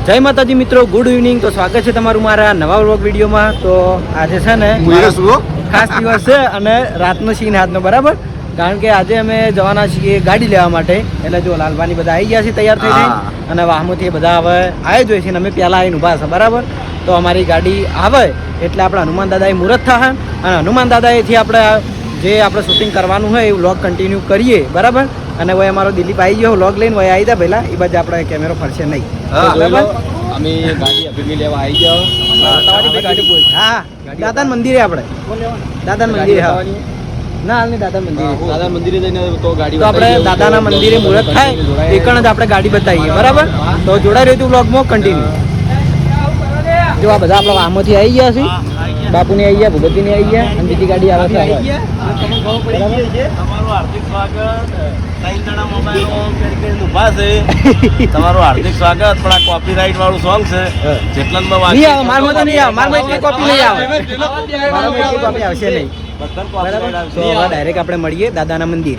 જય માતાજી મિત્રો, ગુડ ઇવનિંગ. તો સ્વાગત છે તમારું મારા નવા વ્લોગ વિડીયોમાં. તો આજે છે ને ખાસ દિવસ છે અને રાતનો સીન હાથનો, બરાબર. કારણ કે આજે અમે જવાના છીએ ગાડી લેવા માટે. એટલે જો લાલભાની બધા આવી ગયા છે તૈયાર થઈને, અને વાહનોથી બધા હવે આવી જોઈએ છે ને અમે પહેલાં આવીને ઊભા છે, બરાબર. તો અમારી ગાડી આવે એટલે આપણે હનુમાન દાદાએ મુહૂર્ત થાય, અને હનુમાન દાદાએથી આપણે શૂટિંગ કરવાનું હોય એ વ્લોગ કન્ટિન્યુ કરીએ, બરાબર. અને હવે અમારો દિલીપ આવી ગયો વ્લોગ લઈને, હવે આવી જાય પહેલા એ બાજુ આપણે કેમેરો ફરશે નહીં. અમે ગાડી અભિમી લેવા આવી જાઓ. હા, દાદા મંદિરે આપણે દાદા મંદિરે. હા ના હાલ નહીં, દાદા મંદિરે જઈને તો ગાડી તો આપણે દાદાના મંદિરે મુહૂર્ત થાય એકણ જ આપણે ગાડી બતાવીએ, બરાબર. તો જોડાઈ રહ્યું વ્લોગમાં કન્ટિન્યુ. જો આ બધા આપણા વાહનોથી આવી ગયા છે, બાપુની આવી ગયા, ભૂપતિની આવી ગયા, અને બીજી ગાડી આવે છે. તમારું હાર્દિક સ્વાગત. પણ આ કોપીરાઇટ વાળું સોંગ છે, જેટલા ડાયરેક્ટ આપણે મળીએ દાદાના મંદિર.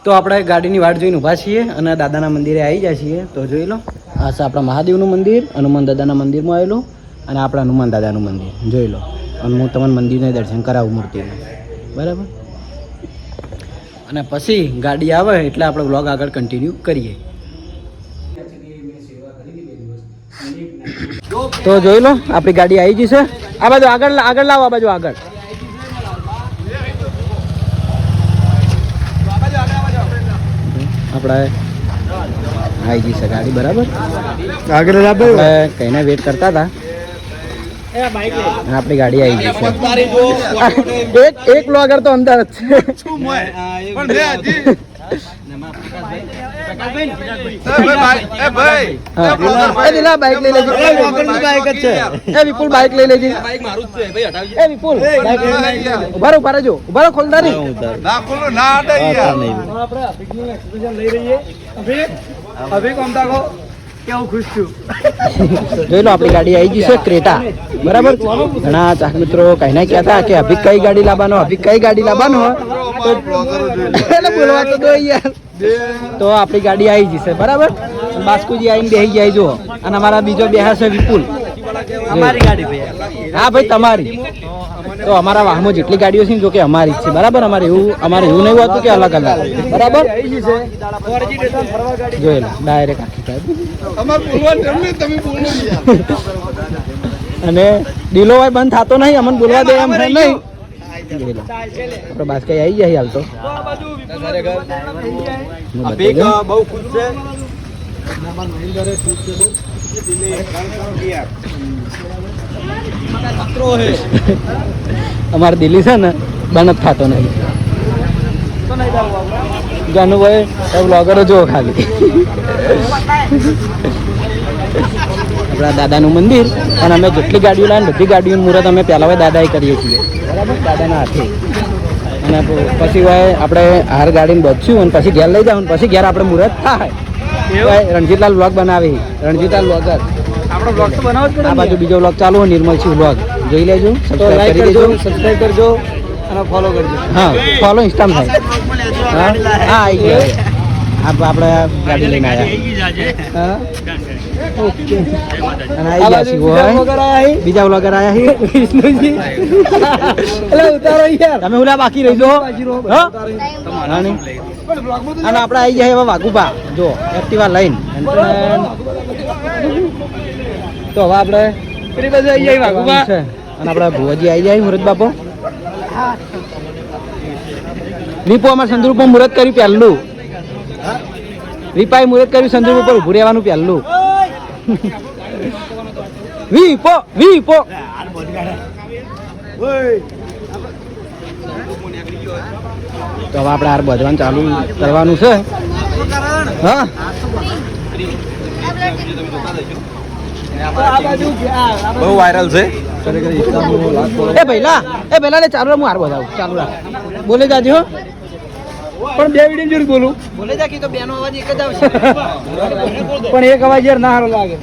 તો આપણે ગાડીની વાટ જોઈને ઊભા છીએ અને દાદાના મંદિરે આવી જાય છીએ. તો જોઈ લો, આ છે આપણા મહાદેવનું મંદિર, હનુમાન દાદાના મંદિરમાં આવેલું, અને આપણા હનુમાન દાદાનું મંદિર જોઈ લો. અને હું તમને મંદિરને દર્શન કરાવું મૂર્તિને, બરાબર. અને પછી ગાડી આવે એટલે આપણે વ્લોગ આગળ કન્ટિન્યુ કરીએ. તો જોઈ લો, આપણી ગાડી આવી જશે. આ બાજુ આગળ લાવો, આ બાજુ આગળ. આપણે આવી જશે ગાડી, બરાબર. આગળ કઈને વેટ કરતા હતા, આપણી ગાડી આવી ગઈ છે. એક બ્લોગર તો અંદર જ છે. વિપુલ બાઈક લઈ લેજે. વિપુલ ઉભારો ઉભા રહેજો, ઉભારો ખોલતા નહીં. જોઈ લો, આપણી ગાડી આવી ગઈ છે ક્રેટા, બરાબર. ઘણા ચાક મિત્રો કહીને કહેતા કે અભિક કઈ ગાડી લાવવાનો, અભિક કઈ ગાડી લાવવાનો એટલે બોલવા તો દો યાર. તો આપણી ગાડી આવી જશે, બરાબર. બાસ્કુજી આવીને બેસી જાય જો. અને અમારા બીજો બેહા છે વિપુલ. અમારી ગાડી? હા ભાઈ, તમારી. તો અમારા વાહમાં જેટલી ગાડીઓ છે ને, જો કે અમારી જ છે, બરાબર. અમારે એવું નહીં હોતું કે અલગ અલગ, બરાબર. જોઈ લો, ડાયરેક્ટ આખી અને ડીલોવાય બંધ થતો નહીં, અમને બોલવા દે એમ નહીં. આપણે બાસ્કાઈ આવી જાય હાલ તો. બહુ ખુશ છે. અમારે દિલ્હી છે ને બંધ જ થતો નહીં. જાનુભાઈ બ્લોગરો જુઓ ખાલી. આપણા દાદાનું મંદિર, અને અમે જેટલી ગાડીઓ લાવીને બધી ગાડીઓનું મુહૂર્ત અમે પહેલા દાદાએ કરીએ છીએ, બરાબર, દાદાના હાથે. અને પછી આપણે હાર ગાડીને બચશું અને પછી ઘેર લઈ જાવ, પછી ઘેર આપણે મુહૂર્ત થાય. રણજીતલાલ વ્લોગ બનાવે, રણજીતલાલ વ્લોગર. આપણો વ્લોગ તો બનાવો જ. આ બાજુ બીજો વ્લોગ ચાલુ હોય, નિર્મલસિંહ વ્લોગ, જોઈ લેજો. સબસ્ક્રાઇબ સબસ્ક્રાઇબ કરજો અને ફોલો કરજો. હા, ફોલો ઇન્સ્ટામાં થાય. હા આવી ગયા, આપણે ગાડી લઈને આવ્યા. ઓકે, અને આવી ગયા છીએ. બીજા વ્લોગર આવ્યા છે, વિષ્ણુજી. એટલે ઉતારો યાર, તમે ઓલા બાકી રહી જો. અને આપણે આવી જાય હવે વાઘુપા, જો એક્ટિવા લઈને. તો હવે આપણે આવી જાય વાઘુપા, અને આપણા ભુવાજી આવી જાય. મુરત બાપો રીપો અમારે સંદરૂપમાં મુહૂર્ત કર્યું પહેલું. રીપાએ મુહૂર્ત કર્યું સંદરૂપ ઉપર ઉભું રહેવાનું પહેલું. વીપો તો હવે આપણે હાર બધવાનું ચાલુ કરવાનું છે. હા, બહુ વાયરલ છે. એ પહેલા ને ચાલુ હું હાર બધાવું, ચાલુ રાખ. બોલે જાજે હો, પણ બે વિડીયો જરૂર બોલું. બોલે જા તો બેનો અવાજ એક જ આવશે, પણ એક અવાજ યાર ના સારો લાગે.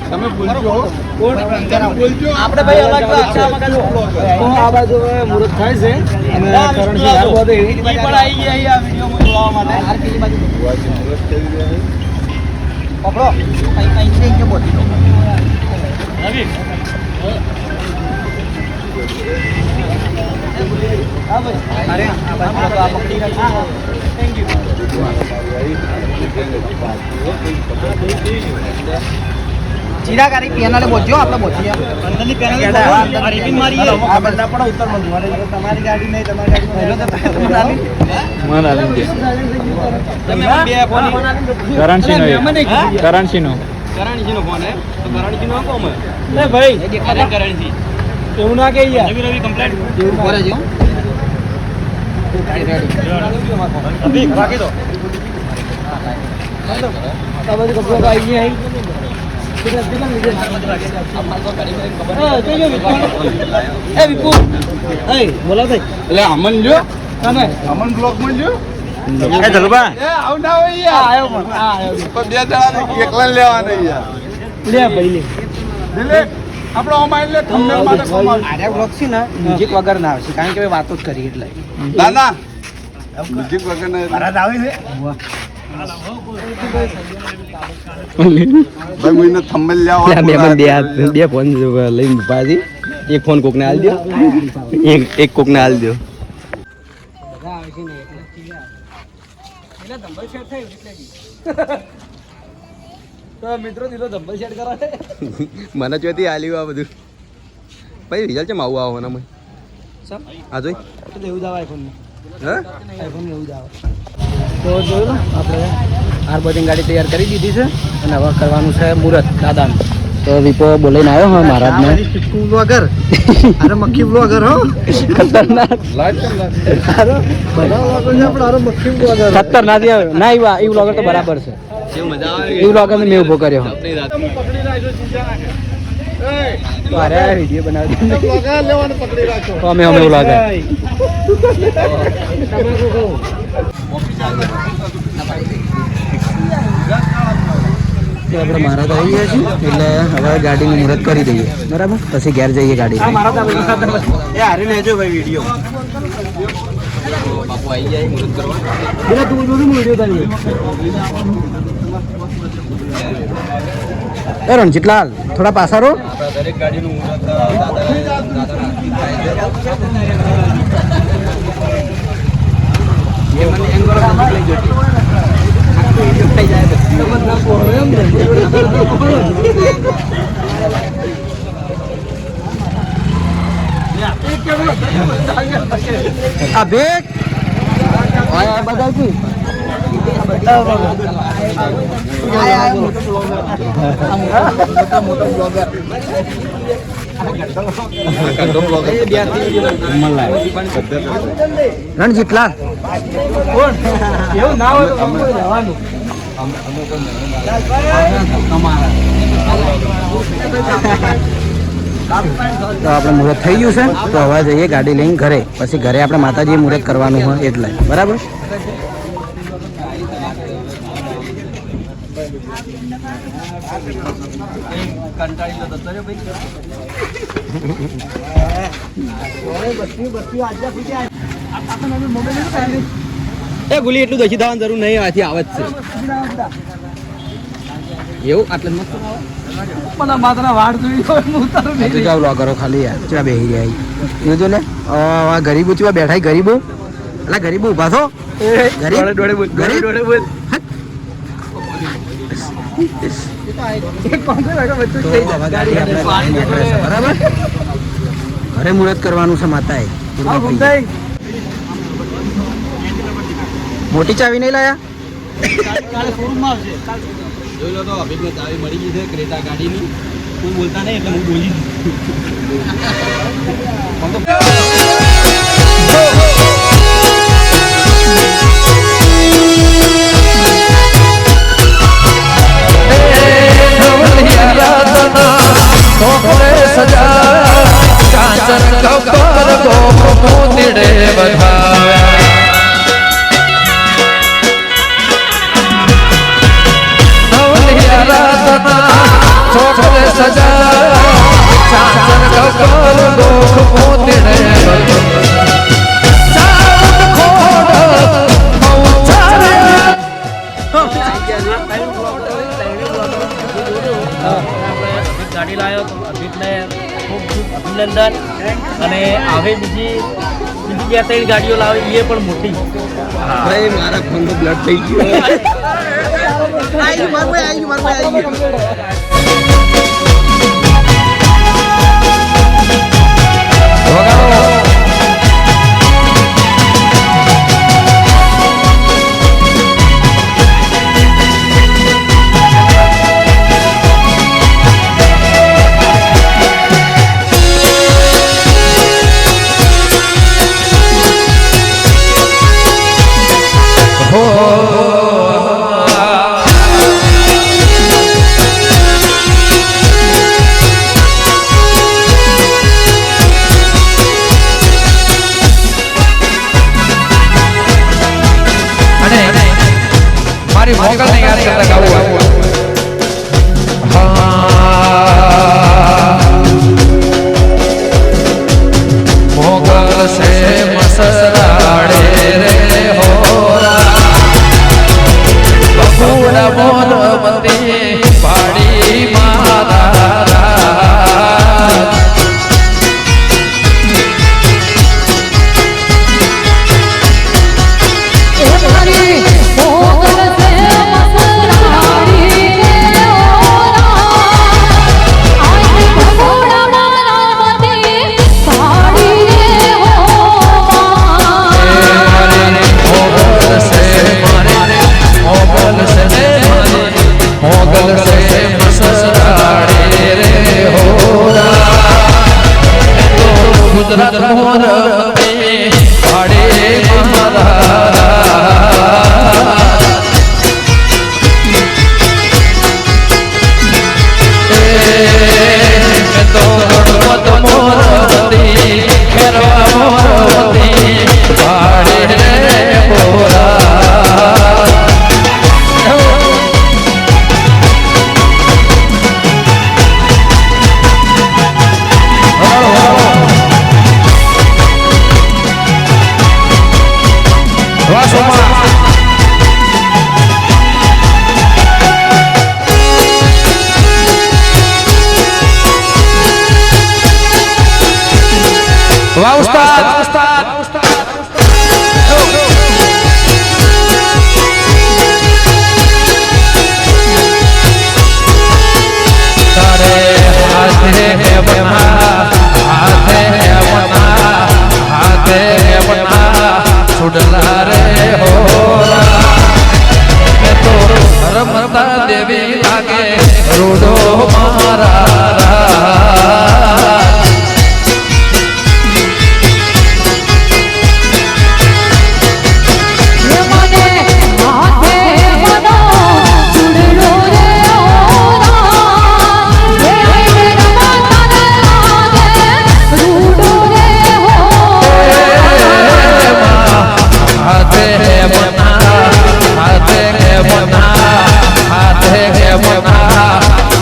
તમે બોલજો આપણે ભાઈ અલગ આ બાજુ મુહૂર્ત થાય છે અને કરણસિંહ હાર બધે પણ આવી ગયા આ વિડીયોમાં જોવા માટે પકડો કઈ કે બોલી દો રવિ હા ભાઈ અરે આ બાજુ તો આ પકડી રાખી થેન્ક યુ ચીરાકારી પેનલે બોજો આપણે બોજીએ અંદરની પેનલ રિપિન મારી આ બધા પણ ઉત્તર માં તમારી ગાડી નહીં તમારી ગાડી પહેલો તો મન આલી દે તમે બે ફોન કરણસિંહ નો ફોન હે તો કરણસિંહ નો કોમ હે લે ભાઈ કરણસિંહ એવું ના કે યાર રવિ કમ્પ્લીટ એવું કરે છે અભી રાખી દો આ બધું કપડો આવી ગયા એટલે અમન જો તમે અમન બ્લોક માં જો એ જલબા એ આવ ના હોય યાર આયો પણ બે જણા એકલા લેવાના યાર લે ભાઈ લે આપણો ઓમાઈલ લે થંબનેલ માટે કોમલ આર્યા બ્લોક છે ને મ્યુઝિક વગર ના આવશે કારણ કે વાતો જ કરી એટલે ના ના મ્યુઝિક વગર ના ભારત આવે છે ભાઈ મને થંબનેલ લાવો બે ફોન લઈને પાછી એક ફોન કોકને આલ દો એક કોકને આલ દો મિત્રો દીધો ધંબલ સેટ કરા મને ચોથી આલ્યું આ બધું ભાઈ રિઝલ્ટ કેમ આવું આવવાના મેં આ જોઈ એવું દાવા આઈફોન હા આઈફોન એવું દાવા તો જોયું ને આપણે હાર્બોટિંગ ગાડી તૈયાર કરી દીધી છે અને હવે કરવાનું છે મુહૂર્ત દાદાનું તો વિપો બોલાઈને આવ્યો હા મહારાજને બ્લોગર અરે મક્ખી બ્લોગર હો ખતરનાક ખતરનાક ના એ બ્લોગર તો બરાબર છે એ બ્લોગર મેં ઉભો કર્યો અરે વિડીયો બનાવી તો અમે બ્લોગર તો આપણે મહારાજ આવી ગયા છીએ એટલે હવે ગાડીનું મુહૂર્ત કરી દઈએ બરાબર પછી ઘેર જઈએ ગાડી બાપુ આવી જાય મુહૂર્ત કરવા રણજીતલાલ થોડા પાછા રહો દરેક ગાડીનું મુહૂર્ત રણજીતલાલ એવું ના હોય તો આપણે મુહૂર્ત થઈ ગયું છે તો હવે જઈએ ગાડી લઈને ઘરે પછી ઘરે આપણે માતાજી મુહૂર્ત કરવાનું હોય એટલે બરાબર એ ગુલી એટલું દસી થવાની જરૂર નહીં આથી આવે જ છે એવું આટલે મસ્ત જાવ લો કરો ખાલી યાર ચા બેહી જાય જો ને ગરીબો ચેવા બેઠા ગરીબો એટલે ગરીબો ઉભા છો બરાબર ઘરે મુહૂર્ત કરવાનું છે માતાએ મોટી ચાવી નહીં લાયા જોઈ લો તો અભિજને ચાવી મળી ગઈ છે ક્રેટા ગાડીની કોઈ બોલતા નહીં એટલે હું બોલી ગાડી લાવ્યો તો અભિતને ખૂબ ખૂબ અભિનંદન. અને હવે બીજી 2-3 ગાડીઓ લાવી એ પણ મોટી. ભાઈ મારા ફોનનું બ્લડ થઈ ગયું. મારી મોગલને યાદ કરતા ગાવું મોગલ સે મસરાડે રે હોરા બપુડા મોનવતી પાડી મારા ગુજરાત મોર પાડે મોરવતી ખેરવા મોરવતી પાડે રે હોરા વાહ ઉસ્તાદ તારે હાથે હે બના હાથે હે બના હાથે હે બના છોડલા રે હોરા મે તો રમતા દેવી લાગે રોડો મારા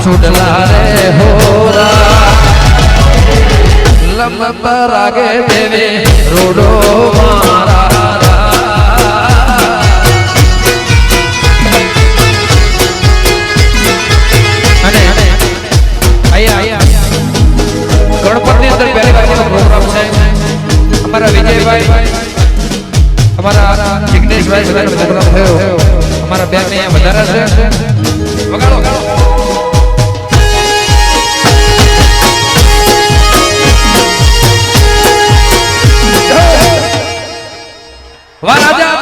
છોડલા રે હોરા લંબા રાગે દેવે રોડો મારા અને અહીંયા ગણપતિ અંદર પહેલી વાર પ્રોગ્રામ છે. અમારા વિજયભાઈ અમારા જિગ્નેશભાઈ બધાનો પ્રોગ્રામ થયો. અમારા બેન ને વધારે છે. વગાડો વાહ રાજા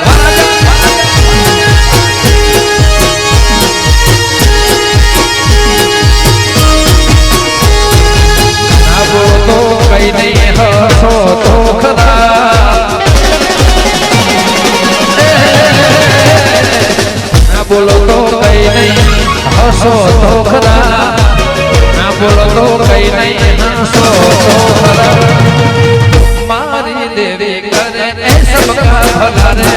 ના બોલો તો કઈ નહીં હસો તો ખરા ના બોલો તો કઈ નહીં હસો તો ખરા ના બોલો તો કઈ નહીં હસો તો ખરા મારી દેવી કરે એ સબ ભલા રે